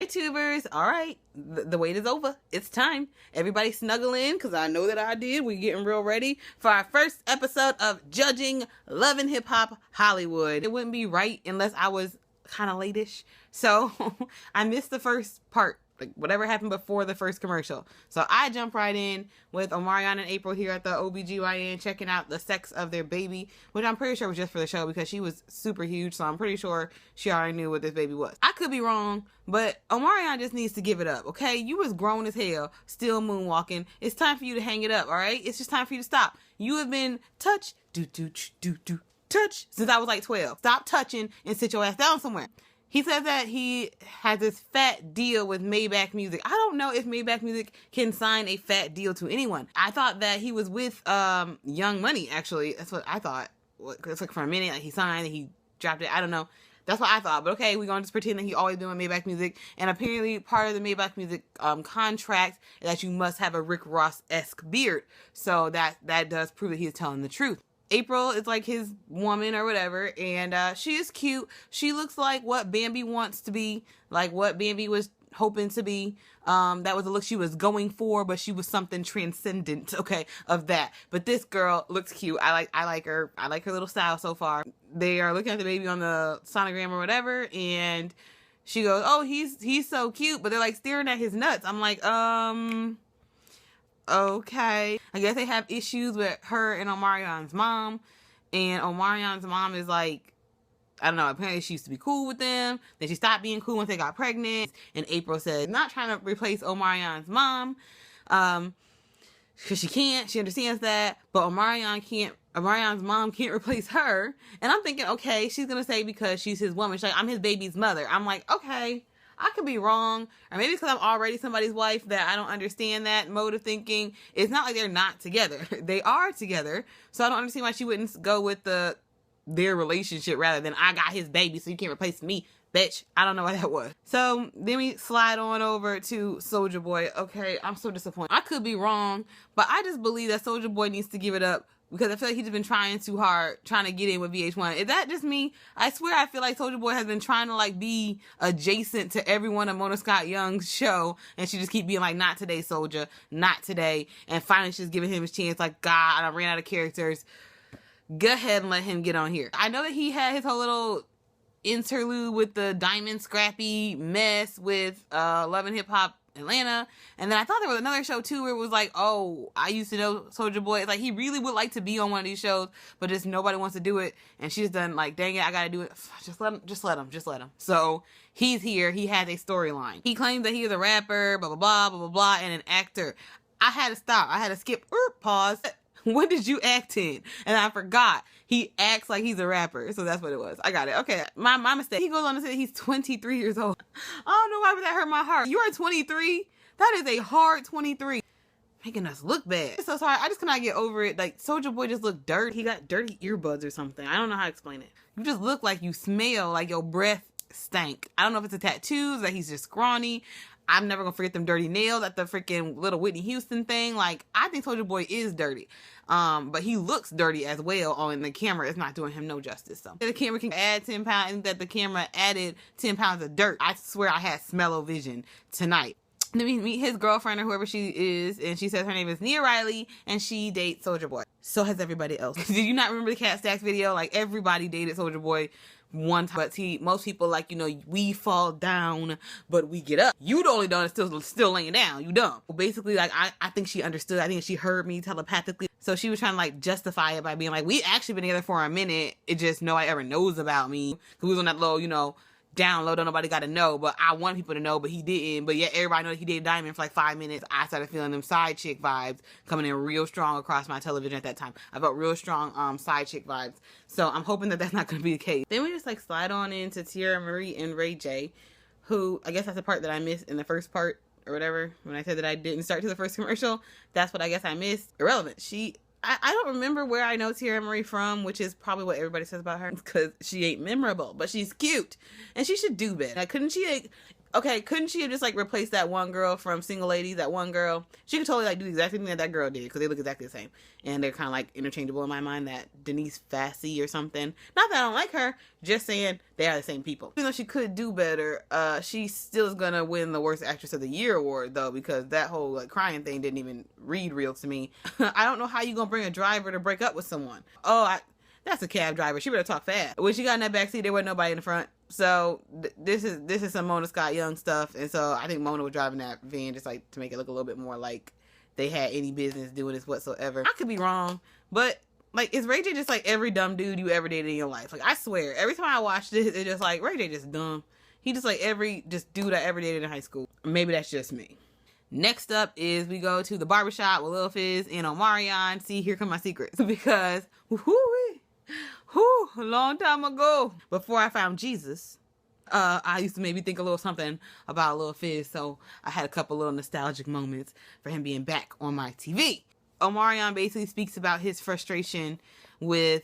YouTubers, all right, the wait is over. It's time. Everybody snuggle in, because I know that I did. We're getting real ready for our first episode of Judging Love and Hip Hop Hollywood. It wouldn't be right unless I was kind of late-ish. So I missed the first part, like whatever happened before the first commercial. So I jumped right in with Omarion and April here at the OBGYN checking out the sex of their baby, which I'm pretty sure was just for the show because she was super huge. So I'm pretty sure she already knew what this baby was. I could be wrong, but Omarion just needs to give it up, okay? You was grown as hell, still moonwalking. It's time for you to hang it up, all right? It's just time for you to stop. You have been touch since I was like 12. Stop touching and sit your ass down somewhere. He says that he has this fat deal with Maybach Music. I don't know if Maybach Music can sign a fat deal to anyone. I thought that he was with Young Money, actually. That's what I thought. It's like for a minute, like he signed and he dropped it. I don't know. That's what I thought. But okay, we're going to just pretend that he always been with Maybach Music. And apparently part of the Maybach Music contract is that you must have a Rick Ross-esque beard. So that does prove that he is telling the truth. April is like his woman or whatever, and she is cute. She looks like what Bambi wants to be, like what Bambi was hoping to be. That was the look she was going for, but she was something transcendent, okay, of that. But this girl looks cute. I like her. I like her little style so far. They are looking at the baby on the sonogram or whatever, and she goes, "Oh, he's so cute," but they're like staring at his nuts. I'm like, okay. I guess they have issues with her and Omarion's mom. And Omarion's mom is like, I don't know, apparently she used to be cool with them. Then she stopped being cool once they got pregnant. And April said, not trying to replace Omarion's mom. Because she can't. She understands that. But Omarion's mom can't replace her. And I'm thinking, okay, she's going to say because she's his woman. She's like, I'm his baby's mother. I'm like, okay. I could be wrong, or maybe because I'm already somebody's wife that I don't understand that mode of thinking. It's not like they're not together. They are together, so I don't understand why she wouldn't go with their relationship rather than I got his baby, so you can't replace me, bitch. I don't know why that was. So then we slide on over to Soulja Boy. Okay, I'm so disappointed. I could be wrong, but I just believe that Soulja Boy needs to give it up. Because I feel like he's just been trying too hard, trying to get in with VH1. Is that just me? I swear I feel like Soulja Boy has been trying to like be adjacent to everyone on Mona Scott Young's show. And she just keep being like, not today, Soulja. Not today. And finally she's giving him his chance. Like, God, I ran out of characters. Go ahead and let him get on here. I know that he had his whole little interlude with the Diamond Scrappy mess with Love and Hip Hop Atlanta, and then I thought there was another show too where it was like, oh, I used to know Soulja Boy. It's like he really would like to be on one of these shows, but just nobody wants to do it, and she's done like, dang it, I gotta do it. Just let him. So he's here. He has a storyline. He claims that he is a rapper, blah blah blah blah blah blah, and an actor. I had to stop. I had to skip. Pause. What did you act in? And I forgot. He acts like he's a rapper. So that's what it was. I got it. Okay. My mistake. He goes on to say he's 23 years old. I don't know why that hurt my heart. You are 23? That is a hard 23. Making us look bad. So sorry. I just cannot get over it. Like, Soulja Boy just looked dirty. He got dirty earbuds or something. I don't know how to explain it. You just look like you smell like your breath stank. I don't know if it's the tattoos, that he's just scrawny. I'm never gonna forget them dirty nails at the freaking little Whitney Houston thing. Like, I think Soulja Boy is dirty. But he looks dirty as well on the camera. It's not doing him no justice. So the camera can add 10 pounds, and that the camera added 10 pounds of dirt. I swear I had smell-o-vision tonight. Then we meet his girlfriend or whoever she is, and she says her name is Nia Riley, and she dates Soulja Boy. So has everybody else. Did you not remember the Cat Stacks video? Like, everybody dated Soulja Boy one time. But most people, like, you know, we fall down, but we get up. You the only done still laying down. You dumb. Basically, like, I think she understood. I think she heard me telepathically. So she was trying to, like, justify it by being like, we actually been together for a minute. It just nobody ever knows about me. Cause we was on that low, you know, down low, don't nobody got to know, but I want people to know, but he didn't. But yeah, everybody know that he dated Diamond for like 5 minutes. I started feeling them side chick vibes coming in real strong across my television at that time. I felt real strong side chick vibes. So I'm hoping that that's not going to be the case. Then we just like slide on into Tierra Marie and Ray J, who I guess that's the part that I missed in the first part or whatever. When I said that I didn't start to the first commercial, that's what I guess I missed. Irrelevant. I don't remember where I know Tierra Marie from, which is probably what everybody says about her, because she ain't memorable, but she's cute, and she should do better. Like, couldn't she, like, okay, couldn't she have just, like, replaced that one girl from Single Ladies, that one girl? She could totally, like, do the exact same thing that girl did, because they look exactly the same. And they're kind of, like, interchangeable in my mind, that Denise Fassy or something. Not that I don't like her, just saying they are the same people. Even though she could do better, she still is gonna win the Worst Actress of the Year award, though, because that whole, like, crying thing didn't even read real to me. I don't know how you gonna bring a driver to break up with someone. That's a cab driver. She better talk fast. When she got in that backseat, there wasn't nobody in the front. So this is some Mona Scott Young stuff. And so I think Mona was driving that van just like to make it look a little bit more like they had any business doing this whatsoever. I could be wrong, but like, is Ray J just like every dumb dude you ever dated in your life? Like, I swear, every time I watch this, it's just like, Ray J just dumb. He just like every dude I ever dated in high school. Maybe that's just me. Next up is we go to the barbershop with Lil Fizz and Omarion. See, here come my secrets. Because, a long time ago, before I found Jesus, I used to maybe think a little something about Lil Fizz. So I had a couple little nostalgic moments for him being back on my TV. Omarion basically speaks about his frustration with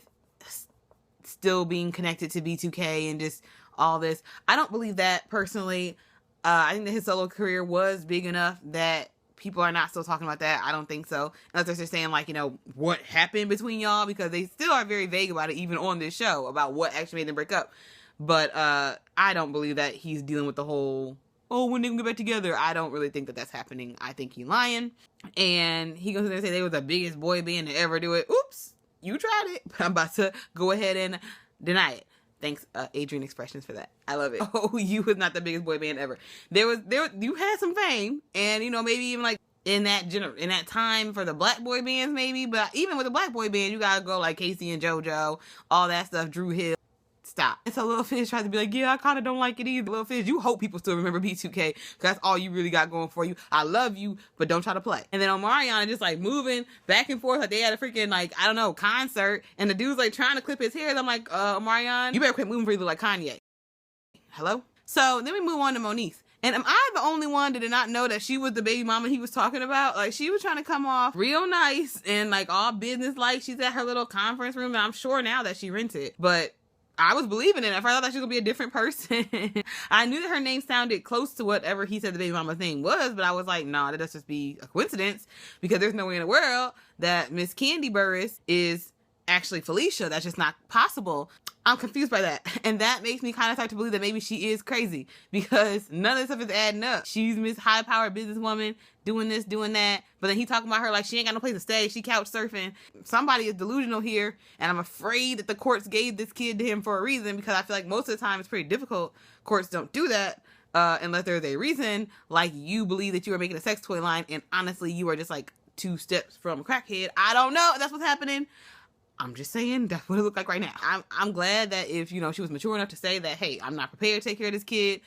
still being connected to B2K and just all this. I don't believe that personally. I think that his solo career was big enough that people are not still talking about that. I don't think so. Unless they're saying, like, you know, what happened between y'all, because they still are very vague about it, even on this show, about what actually made them break up. But I don't believe that he's dealing with the whole, oh, when they can get back together. I don't really think that that's happening. I think he's lying. And he goes in there and say they were the biggest boy band to ever do it. Oops, you tried it. But I'm about to go ahead and deny it. Thanks, Adrian Expressions, for that. I love it. Oh, you was not the biggest boy band ever. You had some fame, and you know, maybe even like in that time for the black boy bands, maybe. But even with the black boy band, you gotta go like Casey and JoJo, all that stuff. Drew Hill. Stop. And so Lil Fizz tries to be like, yeah, I kind of don't like it either. Lil Fizz, you hope people still remember B2K, because that's all you really got going for you. I love you, but don't try to play. And then Omarion is just like moving back and forth like they had a freaking, like, I don't know, concert, and the dude's like trying to clip his hair. And I'm like, Omarion, you better quit moving for you look like Kanye. Hello? So then we move on to Moniece. And am I the only one that did not know that she was the baby mama he was talking about? Like, she was trying to come off real nice and like all business-like. She's at her little conference room, and I'm sure now that she rented. But I was believing it. At first, I thought she was going to be a different person. I knew that her name sounded close to whatever he said the baby mama thing was, but I was like, nah, that does just be a coincidence, because there's no way in the world that Miss Candy Burris is actually Felicia. That's just not possible. I'm confused by that. And that makes me kind of start to believe that maybe she is crazy, because none of this stuff is adding up. She's Miss High-Powered Businesswoman doing this, doing that. But then he talking about her like she ain't got no place to stay. She couch surfing. Somebody is delusional here. And I'm afraid that the courts gave this kid to him for a reason, because I feel like most of the time it's pretty difficult. Courts don't do that unless there's a reason, like you believe that you are making a sex toy line and honestly you are just like 2 steps from a crackhead. I don't know if that's what's happening. I'm just saying that's what it looked like right now. I'm glad that if, you know, she was mature enough to say that, hey, I'm not prepared to take care of this kid,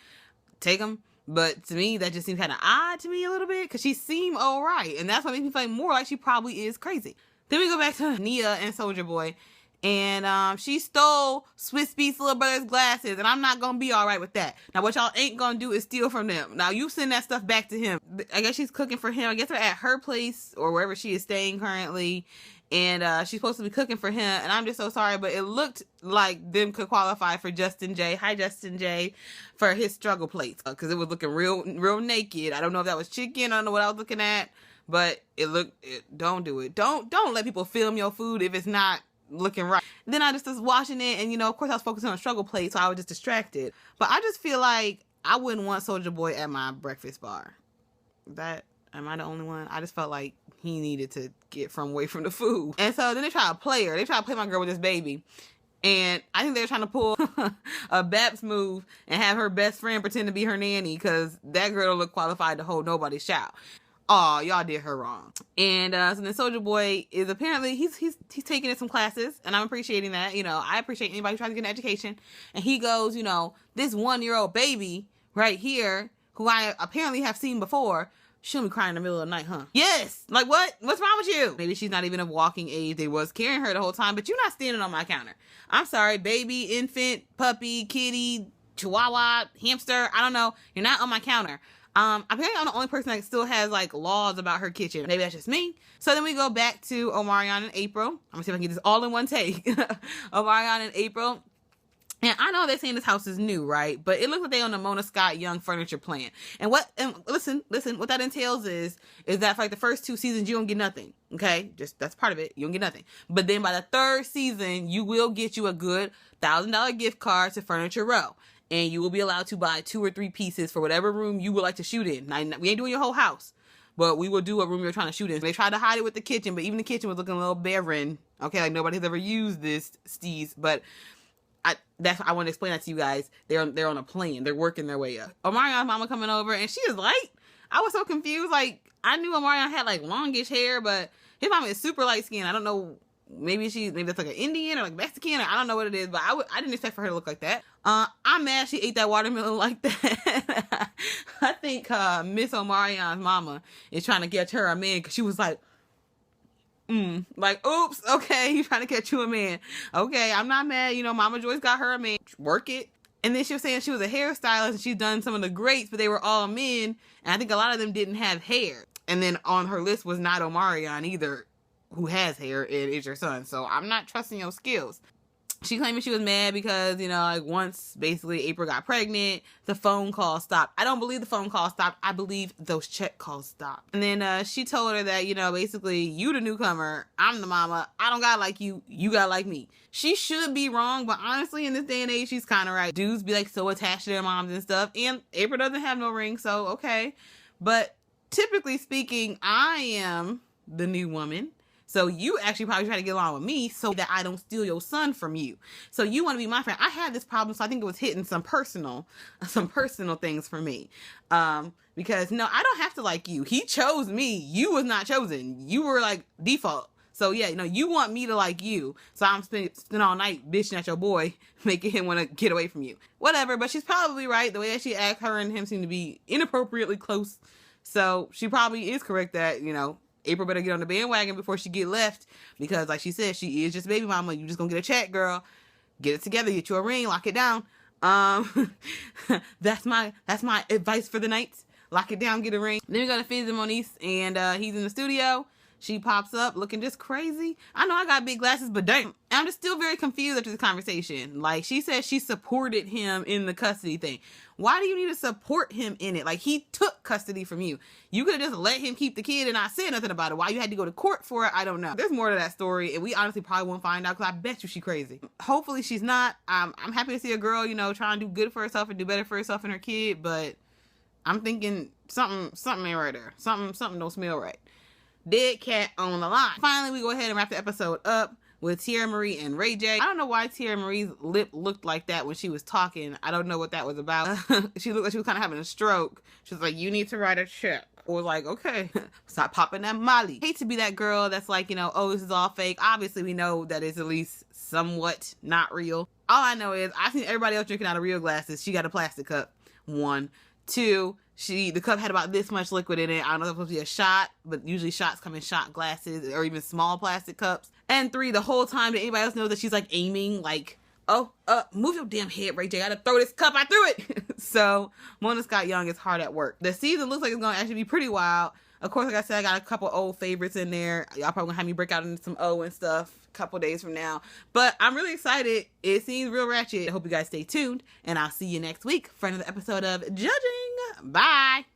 take him. But to me, that just seems kind of odd to me a little bit, because she seemed all right. And that's what makes me feel more like she probably is crazy. Then we go back to Nia and Soulja Boy. And she stole Swiss Beats' little brother's glasses. And I'm not going to be all right with that. Now, what y'all ain't going to do is steal from them. Now, you send that stuff back to him. I guess she's cooking for him. I guess they're at her place or wherever she is staying currently. And she's supposed to be cooking for him. And I'm just so sorry, but it looked like them could qualify for Justin J. Hi, Justin J. For his struggle plates. Because it was looking real naked. I don't know if that was chicken. I don't know what I was looking at. But don't do it. Don't let people film your food if it's not looking right. Then I just was watching it. And, you know, of course I was focusing on struggle plates. So I was just distracted. But I just feel like I wouldn't want Soulja Boy at my breakfast bar. Am I the only one? I just felt like he needed to get away from the food. And so then they try to play her. They try to play my girl with this baby. And I think they're trying to pull a Baps move and have her best friend pretend to be her nanny, because that girl don't look qualified to hold nobody's child. Oh, y'all did her wrong. And so then Soulja Boy is apparently, he's taking some classes, and I'm appreciating that. You know, I appreciate anybody who tries to get an education. And he goes, you know, this 1-year-old baby right here, who I apparently have seen before, she'll be crying in the middle of the night, huh? Yes. Like, what? What's wrong with you? Maybe she's not even of walking age. They was carrying her the whole time, but you're not standing on my counter. I'm sorry, baby, infant, puppy, kitty, chihuahua, hamster. I don't know. You're not on my counter. Apparently I'm the only person that still has like laws about her kitchen. Maybe that's just me. So then we go back to Omarion and April. I'm gonna see if I can get this all in one take. Omarion and April. And I know they're saying this house is new, right? But it looks like they on the Mona Scott Young furniture plan. And listen, what that entails is that for like the first 2 seasons, you don't get nothing. Okay? Just, that's part of it. You don't get nothing. But then by the 3rd season, you will get you a good $1,000 gift card to Furniture Row. And you will be allowed to buy 2 or 3 pieces for whatever room you would like to shoot in. Now, we ain't doing your whole house, but we will do a room you're trying to shoot in. They tried to hide it with the kitchen, but even the kitchen was looking a little barren. Okay, like nobody's ever used this, steez. But I want to explain that to you guys. They're on a plane. They're working their way up. Omarion's mama coming over, and she is light. I was so confused. Like, I knew Omarion had like longish hair, but his mama is super light skinned. I don't know. Maybe that's like an Indian or like Mexican, or I don't know what it is, but I didn't expect for her to look like that. I'm mad she ate that watermelon like that. I think Miss Omarion's mama is trying to get her a man, because she was like, like, oops, okay, he's trying to catch you a man. Okay, I'm not mad. You know, Mama Joyce got her a man. Work it. And then she was saying she was a hairstylist and she's done some of the greats, but they were all men. And I think a lot of them didn't have hair. And then on her list was not Omarion either, who has hair and is your son. So I'm not trusting your skills. She claimed she was mad because, you know, like once basically April got pregnant, the phone call stopped. I don't believe the phone call stopped. I believe those check calls stopped. And then she told her that, you know, basically you the newcomer, I'm the mama. I don't got like you, you got like me. She should be wrong, but honestly in this day and age, she's kind of right. Dudes be like so attached to their moms and stuff. And April doesn't have no ring, so okay. But typically speaking, I am the new woman. So you actually probably try to get along with me so that I don't steal your son from you. So you want to be my friend. I had this problem, so I think it was hitting some personal things for me. Because no, I don't have to like you. He chose me. You was not chosen. You were like default. So yeah, you know, you want me to like you. So I'm spending all night bitching at your boy, making him want to get away from you. Whatever, but she's probably right. The way that she acts, her and him seem to be inappropriately close. So she probably is correct that, you know, April better get on the bandwagon before she get left, because like she said, she is just baby mama. You just gonna get a check, girl. Get it together, get you a ring, lock it down. That's my advice for the night. Lock it down, get a ring. Then we go to Fizz and Moniece, and he's in the studio. She pops up looking just crazy. I know I got big glasses, but damn. I'm just still very confused after this conversation. Like, she said she supported him in the custody thing. Why do you need to support him in it? Like, he took custody from you. You could have just let him keep the kid and not say nothing about it. Why you had to go to court for it, I don't know. There's more to that story, and we honestly probably won't find out, because I bet you she's crazy. Hopefully she's not. I'm happy to see a girl, you know, trying to do good for herself and do better for herself and her kid, but I'm thinking something ain't right there. Something don't smell right. Dead cat on the line. Finally, we go ahead and wrap the episode up with Tierra Marie and Ray J. I don't know why Tierra Marie's lip looked like that when she was talking. I don't know what that was about. She looked like she was kind of having a stroke. She was like, you need to write a check. I was like, okay, stop popping that molly. Hate to be that girl that's like, you know, oh, this is all fake. Obviously, we know that it's at least somewhat not real. All I know is I've seen everybody else drinking out of real glasses. She got a plastic cup. 1. 2, the cup had about this much liquid in it. I don't know if it's supposed to be a shot, but usually shots come in shot glasses or even small plastic cups. And 3, the whole time that anybody else knows that she's like aiming, like, oh, move your damn head, Ray J. I gotta throw this cup. I threw it. So Mona Scott Young is hard at work. The season looks like it's gonna actually be pretty wild. Of course, like I said, I got a couple old favorites in there. Y'all probably gonna have me break out into some O and stuff a couple days from now. But I'm really excited. It seems real ratchet. I hope you guys stay tuned, and I'll see you next week for another episode of Judging. Bye.